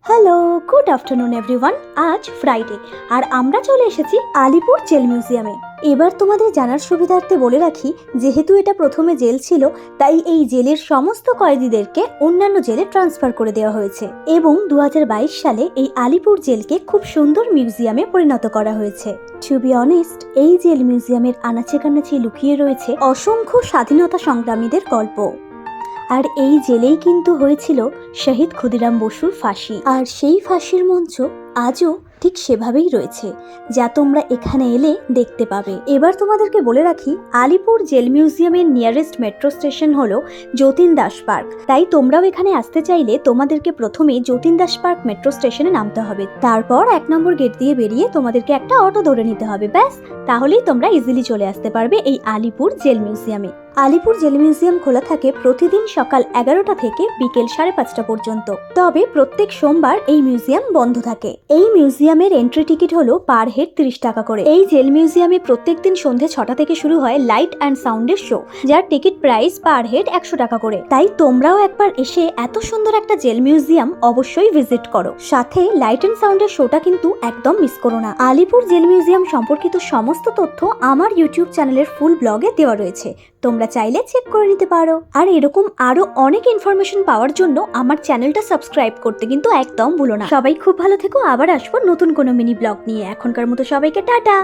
Hello, good afternoon everyone. আজ Friday আর আমরা চলে এসেছি আলিপুর জেল মিউজিয়ামে। এবার তোমাদের জানার সুবিধার্থে বলে রাখি, যেহেতু এটা প্রথমে জেল ছিল, তাই এই জেলের সমস্ত কয়েদিদেরকে অন্যান্য জেলে ট্রান্সফার করে দেওয়া হয়েছে এবং 2022 সালে এই আলিপুর জেলকে খুব সুন্দর মিউজিয়ামে পরিণত করা হয়েছে। টু বি অনেস্ট, এই জেল মিউজিয়ামের আনাচে কানাচে লুকিয়ে রয়েছে অসংখ্য স্বাধীনতা সংগ্রামীদের গল্প। আর এই জেলেই কিন্তু হয়েছিল শহীদ ক্ষুদিরাম বসুর ফাঁসি, আর সেই ফাঁসির মঞ্চ আজও ঠিক সেভাবেই রয়েছে, যা তোমরা এখানে এলে দেখতে পাবে। এবার তোমাদেরকে বলে রাখি, আলিপুর জেল মিউজিয়ামের নিয়ারেস্ট মেট্রো স্টেশন হলো যতীন দাস পার্ক। তাই তোমরাও এখানে আসতে চাইলে তোমাদেরকে প্রথমে যতীন দাস পার্ক মেট্রো স্টেশনে নামতে হবে, তারপর 1 নম্বর গেট দিয়ে বেরিয়ে তোমাদেরকে একটা অটো ধরে নিতে হবে। ব্যাস, তাহলেই তোমরা ইজিলি চলে আসতে পারবে এই আলিপুর জেল মিউজিয়ামে। আলিপুর জেল মিউজিয়াম খোলা থাকে প্রতিদিন সকাল 11টা থেকে বিকেল 5:30 পর্যন্ত। তবে প্রত্যেক সোমবার এই মিউজিয়াম বন্ধ থাকে। এই মিউজিয়ামের এন্ট্রি টিকিট হলো পার হেড 30 টাকা করে। এই জেল মিউজিয়ামে প্রত্যেকদিন সন্ধ্যে 6টা থেকে শুরু হয় লাইট অ্যান্ড সাউন্ডের শো, যার টিকিট প্রাইস পার হেড 100 টাকা করে। তাই তোমরাও একবার এসে এত সুন্দর একটা জেল মিউজিয়াম অবশ্যই ভিজিট করো। সাথে লাইট অ্যান্ড সাউন্ডের শোটা কিন্তু একদম মিস করো না। আলিপুর জেল মিউজিয়াম সম্পর্কিত সমস্ত তথ্য আমার ইউটিউব চ্যানেলের ফুল ব্লগে দেওয়া রয়েছে, তোমরা চাইলে চেক করে নিতে পারো। আর এরকম আরো অনেক ইনফরমেশন পাওয়ার জন্য আমার চ্যানেলটা সাবস্ক্রাইব করতে কিন্তু একদম ভুলো না। সবাই খুব ভালো থেকো, আবার আসবো নতুন কোনো মিনি ব্লগ নিয়ে। এখনকার মতো সবাইকে টাটা।